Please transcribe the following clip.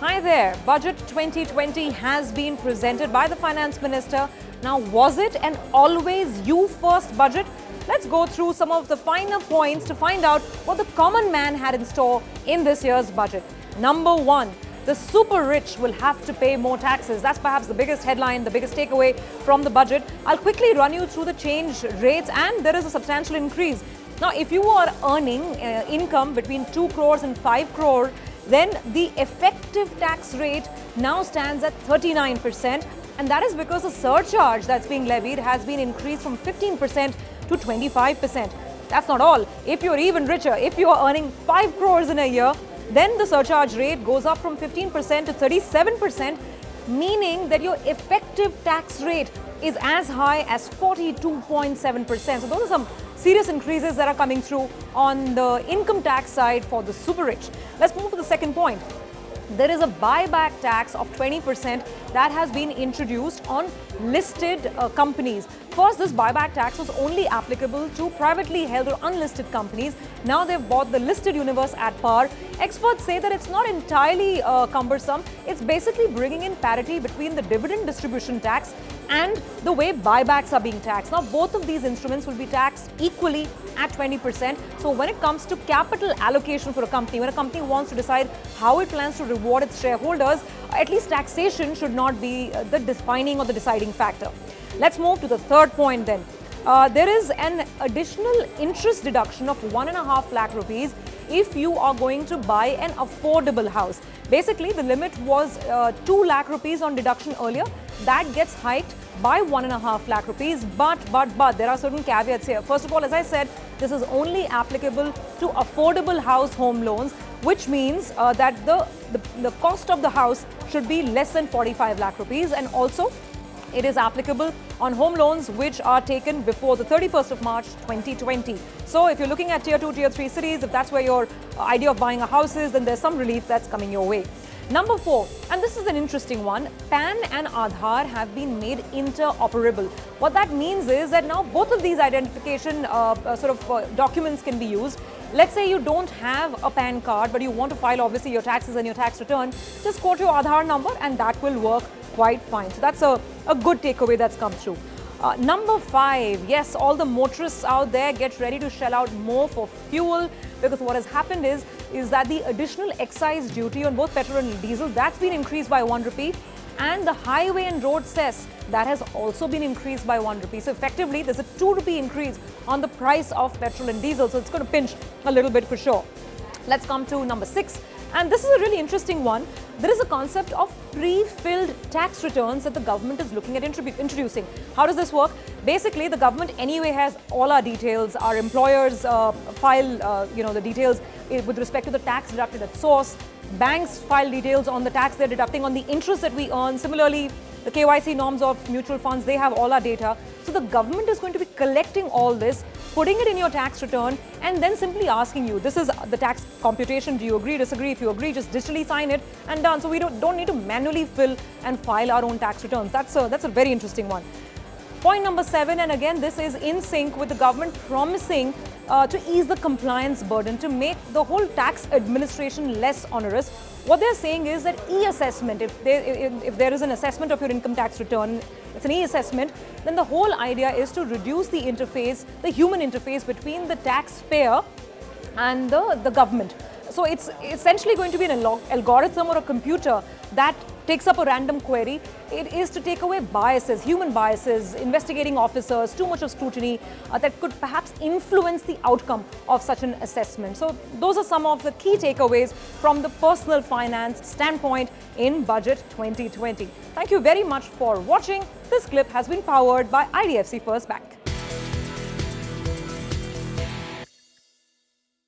Hi there. Budget 2020 has been presented by the Finance Minister. Now, was it an always you first budget? Let's go through some of the finer points to find out what the common man had in store in this year's budget. Number one, the super rich will have to pay more taxes. That's perhaps the biggest headline, the biggest takeaway from the budget. I'll quickly run you through the change rates, and there is a substantial increase. Now, if you are earning income between 2 crores and 5 crore, then the effective tax rate now stands at 39%, and that is because the surcharge that's being levied has been increased from 15% to 25%. That's not all. If you're even richer, if you are earning 5 crores in a year, then the surcharge rate goes up from 15% to 37%, meaning that your effective tax rate is as high as 42.7%. So those are some serious increases that are coming through on the income tax side for the super rich. Let's move to the second point. There is a buyback tax of 20% that has been introduced on listed companies. First, this buyback tax was only applicable to privately held or unlisted companies. Now they've bought the listed universe at par. Experts say that it's not entirely cumbersome. It's basically bringing in parity between the dividend distribution tax and the way buybacks are being taxed. Now, both of these instruments will be taxed equally at 20%. So when it comes to capital allocation for a company, when a company wants to decide how it plans to reward its shareholders, at least taxation should not be the defining or the deciding factor. Let's move to the third point then. There is an additional interest deduction of 1.5 lakh rupees if you are going to buy an affordable house. Basically, the limit was 2 lakh rupees on deduction earlier. That gets hiked by 1.5 lakh rupees. But there are certain caveats here. First of all, as I said, this is only applicable to affordable house home loans, which means that the cost of the house should be less than 45 lakh rupees, and also it is applicable on home loans which are taken before the 31st of March 2020. So if you're looking at tier 2, tier 3 cities, if that's where your idea of buying a house is, then there's some relief that's coming your way. Number 4, and this is an interesting one, PAN and Aadhaar have been made interoperable. What that means is that now both of these identification documents can be used. Let's say you don't have a PAN card, but you want to file obviously your taxes and your tax return. Just quote your Aadhaar number and that will work quite fine. So that's a good takeaway that's come through. Number 5, yes, all the motorists out there, get ready to shell out more for fuel, because what has happened is that the additional excise duty on both petrol and diesel, that's been increased by 1 rupee, and the highway and road cess, that has also been increased by 1 rupee. So effectively, there's a 2 rupee increase on the price of petrol and diesel. So it's going to pinch a little bit for sure. Let's come to number 6. And this is a really interesting one. There is a concept of pre-filled tax returns that the government is looking at introducing. How does this work? Basically, the government anyway has all our details. Our employers file, the details with respect to the tax deducted at source. Banks file details on the tax they're deducting on the interest that we earn. Similarly, the KYC norms of mutual funds, they have all our data. So the government is going to be collecting all this, putting it in your tax return, and then simply asking you, this is the tax computation, do you agree, disagree? If you agree, just digitally sign it and done. So we don't need to manually fill and file our own tax returns. That's a very interesting one. Point number 7, and again, this is in sync with the government promising to ease the compliance burden, to make the whole tax administration less onerous. What they're saying is that e-assessment, if there is an assessment of your income tax return, it's an e-assessment, then the whole idea is to reduce the interface, the human interface between the taxpayer and the government. So it's essentially going to be an algorithm or a computer that takes up a random query. It is to take away biases, human biases, investigating officers, too much of scrutiny that could perhaps influence the outcome of such an assessment. So those are some of the key takeaways from the personal finance standpoint in Budget 2020. Thank you very much for watching. This clip has been powered by IDFC First Bank.